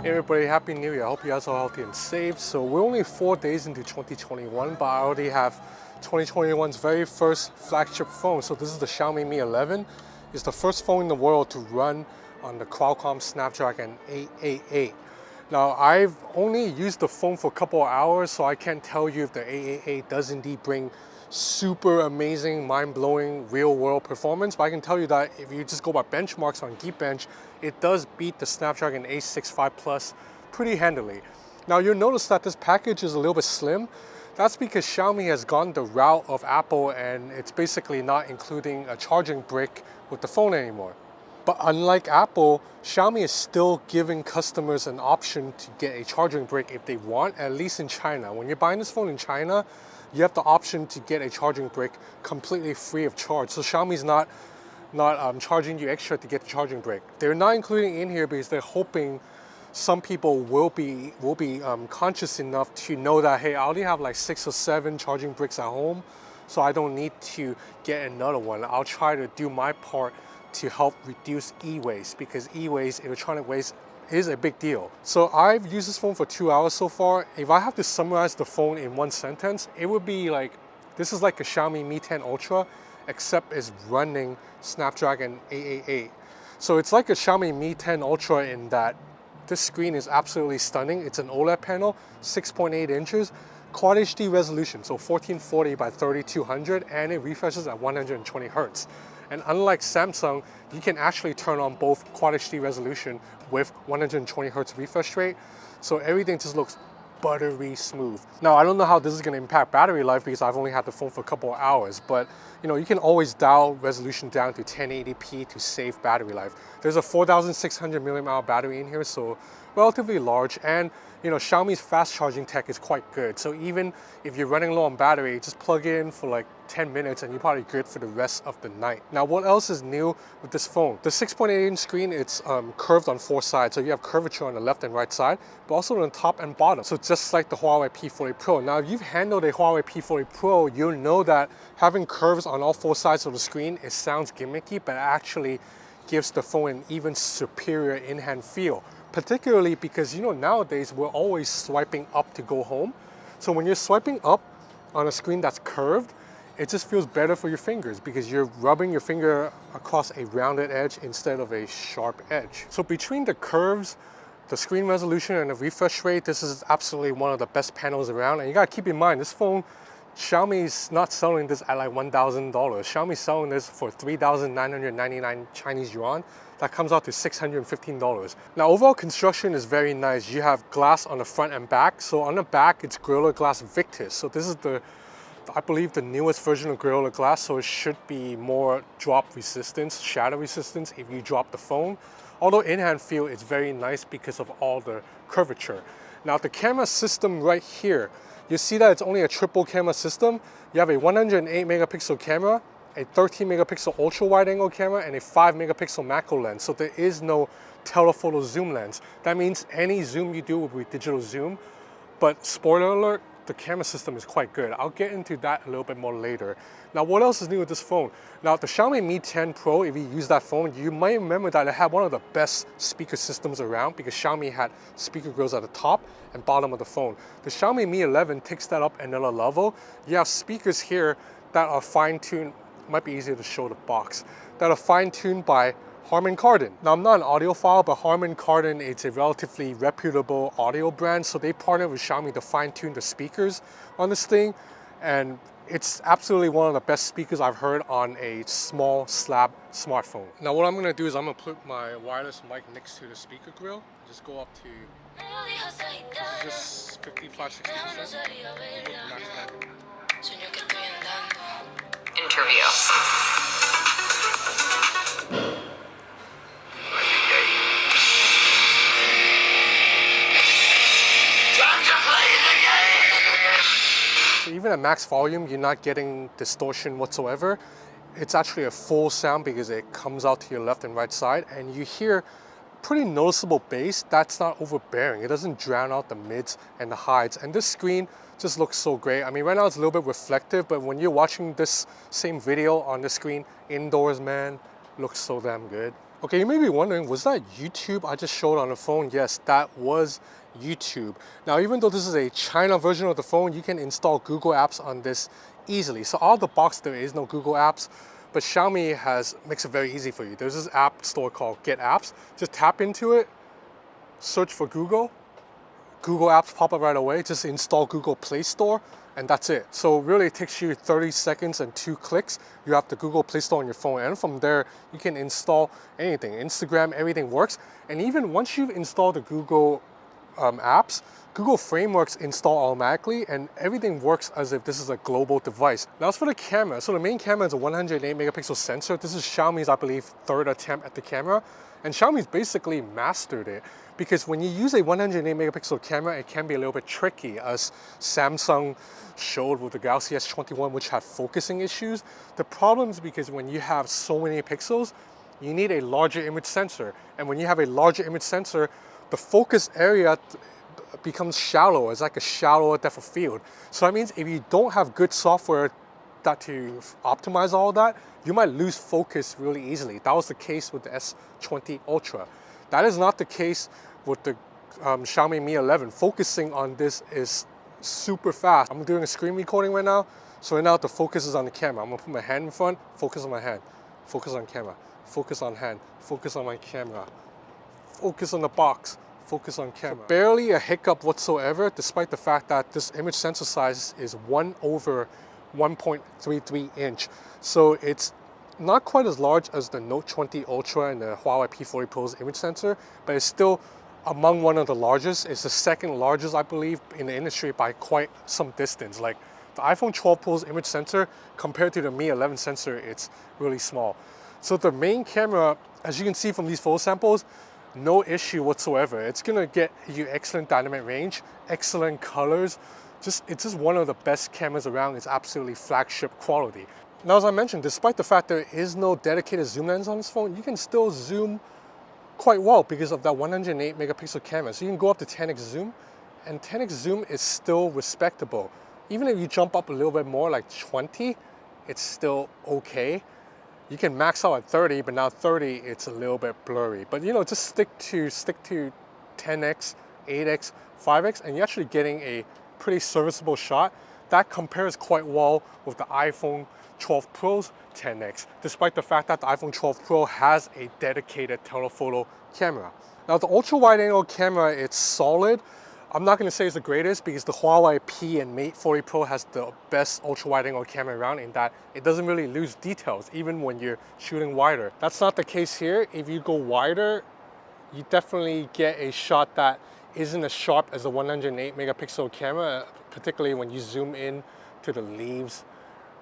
Hey everybody, Happy New Year. I hope you guys are healthy and safe. So we're only 4 days into 2021, but I already have 2021's very first flagship phone. So this is the Xiaomi Mi 11. It's the first phone in the world to run on the Qualcomm Snapdragon 888. Now I've only used the phone for a couple of hours, so I can't tell you if the 888 does indeed bring super amazing, mind-blowing, real-world performance, but I can tell you that if you just go by benchmarks on Geekbench, it does beat the Snapdragon 865 Plus pretty handily. Now you'll notice that this package is a little bit slim. That's because Xiaomi has gone the route of Apple and it's basically not including a charging brick with the phone anymore. But unlike Apple, Xiaomi is still giving customers an option to get a charging brick if they want, at least in China. When you're buying this phone in China, you have the option to get a charging brick completely free of charge. So Xiaomi's not charging you extra to get the charging brick. They're not including it in here because they're hoping some people will be conscious enough to know that, hey, I already have like 6 or 7 charging bricks at home, so I don't need to get another one. I'll try to do my part to help reduce e-waste, because e-waste, electronic waste, is a big deal. So I've used this phone for 2 hours so far. If I have to summarize the phone in one sentence, it would be like, this is like a Xiaomi Mi 10 Ultra, except it's running Snapdragon 888. So it's like a Xiaomi Mi 10 Ultra in that this screen is absolutely stunning. It's an OLED panel, 6.8 inches, Quad HD resolution, so 1440 by 3200, and it refreshes at 120 Hertz. And unlike Samsung, you can actually turn on both Quad HD resolution with 120 Hertz refresh rate. So everything just looks buttery smooth. Now, I don't know how this is going to impact battery life because I've only had the phone for a couple of hours, but you can always dial resolution down to 1080p to save battery life. There's a 4,600 mAh battery in here, so relatively large, and Xiaomi's fast charging tech is quite good. So even if you're running low on battery, just plug it in for like 10 minutes and you're probably good for the rest of the night. Now, what else is new with this phone? The 6.8-inch screen, it's curved on 4 sides, so you have curvature on the left and right side, but also on the top and bottom. So just like the Huawei P40 Pro. Now, if you've handled a Huawei P40 Pro, you'll know that having curves on all 4 sides of the screen, it sounds gimmicky, but actually gives the phone an even superior in-hand feel. Particularly because nowadays we're always swiping up to go home. So when you're swiping up on a screen that's curved, it just feels better for your fingers because you're rubbing your finger across a rounded edge instead of a sharp edge. So between the curves, the screen resolution, and the refresh rate, this is absolutely one of the best panels around. And you gotta keep in mind, this phone, Xiaomi's not selling this at like $1,000. Xiaomi's selling this for 3,999 Chinese yuan. That comes out to $615. Now, overall construction is very nice. You have glass on the front and back. So on the back, it's Gorilla Glass Victus. So this is I believe the newest version of Gorilla Glass. So it should be more drop resistance, shadow resistance if you drop the phone. Although in-hand feel is very nice because of all the curvature. Now, the camera system right here, you see that it's only a triple camera system. You have a 108 megapixel camera, a 13 megapixel ultra wide angle camera, and a 5 megapixel macro lens. So there is no telephoto zoom lens. That means any zoom you do will be digital zoom. But spoiler alert, the camera system is quite good. I'll get into that a little bit more later. Now, what else is new with this phone? Now, the Xiaomi Mi 10 Pro, if you use that phone, you might remember that it had one of the best speaker systems around because Xiaomi had speaker grills at the top and bottom of the phone. The Xiaomi Mi 11 takes that up another level. You have speakers here that are fine-tuned, might be easier to show the box, that are fine-tuned by Harman Kardon. Now, I'm not an audiophile, but Harman Kardon is a relatively reputable audio brand, so they partnered with Xiaomi to fine-tune the speakers on this thing, and it's absolutely one of the best speakers I've heard on a small slab smartphone. Now, what I'm going to do is I'm going to put my wireless mic next to the speaker grill, just go up to just 55-60%. Interview. So even at max volume, you're not getting distortion whatsoever. It's actually a full sound because it comes out to your left and right side, and you hear pretty noticeable bass that's not overbearing. It doesn't drown out the mids and the highs, and this screen just looks so great. I mean, right now it's a little bit reflective, but when you're watching this same video on the screen indoors, man, looks so damn good. Okay, you may be wondering, was that YouTube I just showed on the phone? Yes, that was YouTube. Now, even though this is a China version of the phone, you can install Google apps on this easily. So out of the box, there is no Google apps, but Xiaomi makes it very easy for you. There's this app store called Get Apps. Just tap into it, search for Google Apps pop up right away. Just install Google Play Store, and that's it. So really it takes you 30 seconds and 2 clicks. You have the Google Play Store on your phone, and from there you can install anything. Instagram, everything works. And even once you've installed the Google apps, Google Frameworks install automatically, and everything works as if this is a global device. Now as for the camera, so the main camera is a 108 megapixel sensor. This is Xiaomi's, I believe, 3rd attempt at the camera, and Xiaomi's basically mastered it, because when you use a 108 megapixel camera, it can be a little bit tricky, as Samsung showed with the Galaxy S21, which had focusing issues. The problem is because when you have so many pixels, you need a larger image sensor, and when you have a larger image sensor, the focus area becomes shallow. It's like a shallower depth of field. So that means if you don't have good software to optimize all that, you might lose focus really easily. That was the case with the S20 Ultra. That is not the case with the Xiaomi Mi 11. Focusing on this is super fast. I'm doing a screen recording right now, so right now the focus is on the camera. I'm gonna put my hand in front, focus on my hand, focus on camera, focus on hand, focus on my camera, focus on the box, focus on camera. So barely a hiccup whatsoever, despite the fact that this image sensor size is 1/1.33 inch. So it's not quite as large as the Note 20 Ultra and the Huawei P40 Pro's image sensor, but it's still among one of the largest. It's the 2nd largest, I believe, in the industry by quite some distance. Like the iPhone 12 Pro's image sensor compared to the Mi 11 sensor, it's really small. So the main camera, as you can see from these photo samples, no issue whatsoever. It's gonna get you excellent dynamic range, excellent colors. It's just one of the best cameras around. It's absolutely flagship quality. Now, as I mentioned, despite the fact there is no dedicated zoom lens on this phone, you can still zoom quite well because of that 108 megapixel camera. So you can go up to 10x zoom, and 10x zoom is still respectable. Even if you jump up a little bit more, like 20, it's still okay. You can max out at 30, but now 30, it's a little bit blurry. But just stick to 10x, 8x, 5x, and you're actually getting a pretty serviceable shot. That compares quite well with the iPhone 12 Pro's 10x, despite the fact that the iPhone 12 Pro has a dedicated telephoto camera. Now the ultra wide angle camera, it's solid. I'm not going to say it's the greatest because the Huawei P and Mate 40 Pro has the best ultra wide angle camera around, in that it doesn't really lose details even when you're shooting wider. That's not the case here. If you go wider, you definitely get a shot that isn't as sharp as the 108 megapixel camera, particularly when you zoom in to the leaves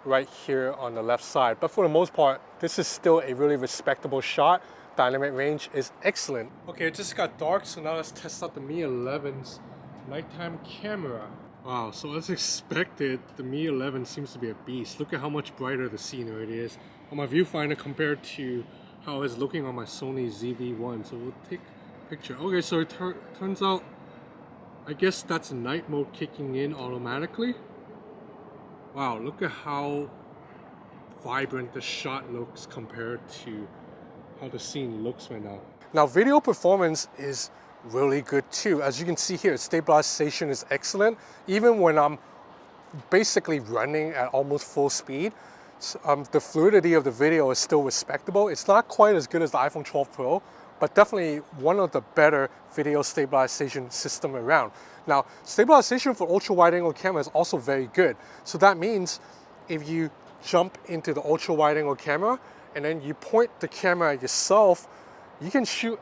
right here on the left side. But for the most part, this is still a really respectable shot. Dynamic range is excellent. Okay, it just got dark, so now let's test out the Mi 11's nighttime camera. Wow, so as expected, the Mi 11 seems to be a beast. Look at how much brighter the scene already is on my viewfinder compared to how it's looking on my Sony ZV-1. So we'll take a picture. Okay, so it turns out, I guess that's night mode kicking in automatically. Wow, look at how vibrant the shot looks compared to how the scene looks right now. Now, video performance is really good too. As you can see here, stabilization is excellent. Even when I'm basically running at almost full speed, the fluidity of the video is still respectable. It's not quite as good as the iPhone 12 Pro, but definitely one of the better video stabilization system around. Now, stabilization for ultra wide angle camera is also very good. So that means if you jump into the ultra wide angle camera and then you point the camera at yourself, you can shoot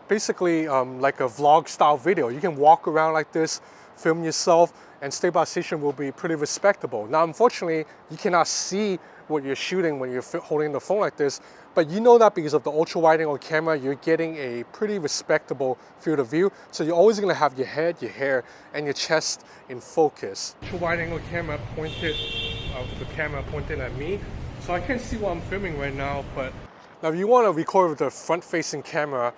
basically like a vlog style video. You can walk around like this, film yourself, and stabilization will be pretty respectable. Now, unfortunately, you cannot see what you're shooting when you're holding the phone like this, but you know that because of the ultra wide angle camera, you're getting a pretty respectable field of view. So you're always gonna have your head, your hair, and your chest in focus. Ultra wide angle camera pointed, the camera pointed at me, so I can't see what I'm filming right now. But now, if you want to record with the front-facing camera,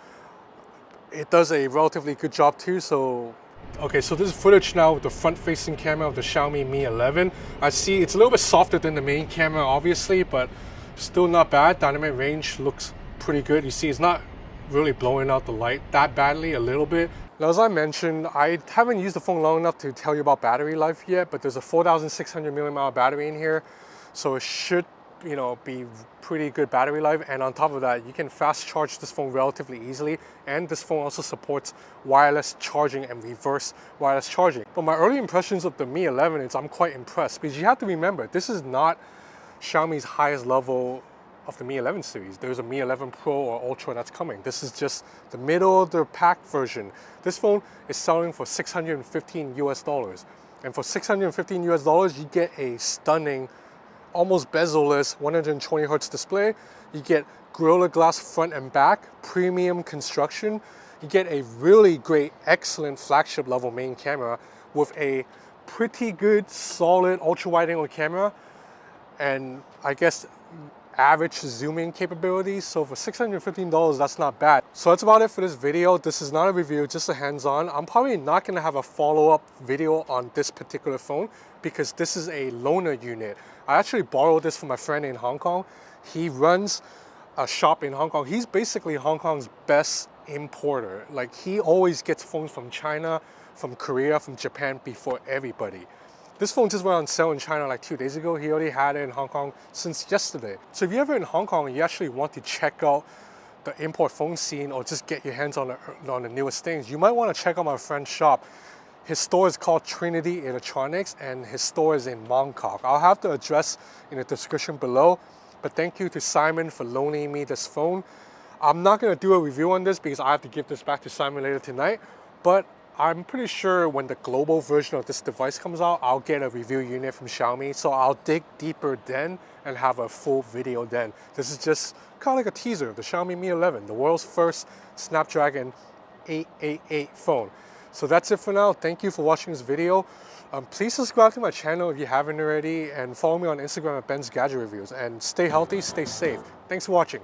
it does a relatively good job too. So okay, so this is footage now with the front-facing camera of the Xiaomi Mi 11. I see it's a little bit softer than the main camera, obviously, but still not bad. Dynamic range looks pretty good. You see, it's not really blowing out the light that badly, a little bit. Now, as I mentioned, I haven't used the phone long enough to tell you about battery life yet, but there's a 4,600 milliamp hour battery in here, so it should, you know, be pretty good battery life. And on top of that, you can fast charge this phone relatively easily, and this phone also supports wireless charging and reverse wireless charging. But my early impressions of the Mi 11 is I'm quite impressed, because you have to remember, this is not Xiaomi's highest level of the Mi 11 series. There's a Mi 11 Pro or Ultra that's coming. This is just the middle of the pack version. This phone is selling for $615 US. And for $615 US, you get a stunning, almost bezel-less 120 Hz display. You get Gorilla Glass front and back, premium construction. You get a really great, excellent flagship level main camera with a pretty good, solid ultra-wide angle camera, and I guess average zooming capabilities. So for $615, that's not bad. So that's about it for this video. This is not a review, just a hands-on. I'm probably not gonna have a follow-up video on this particular phone because this is a loaner unit. I actually borrowed this from my friend in Hong Kong. He runs a shop in Hong Kong. He's basically Hong Kong's best importer. Like, he always gets phones from China, from Korea, from Japan before everybody. This phone just went on sale in China like 2 days ago. He already had it in Hong Kong since yesterday. So if you're ever in Hong Kong and you actually want to check out the import phone scene or just get your hands on the newest things, you might want to check out my friend's shop. His store is called Trinity Electronics, and his store is in Mong Kok. I'll have the address in the description below. But thank you to Simon for loaning me this phone. I'm not going to do a review on this because I have to give this back to Simon later tonight. But I'm pretty sure when the global version of this device comes out, I'll get a review unit from Xiaomi. So I'll dig deeper then and have a full video then. This is just kind of like a teaser of the Xiaomi Mi 11, the world's first Snapdragon 888 phone. So that's it for now. Thank you for watching this video. Please subscribe to my channel if you haven't already, and follow me on Instagram at Ben's Gadget Reviews. And stay healthy, stay safe. Thanks for watching.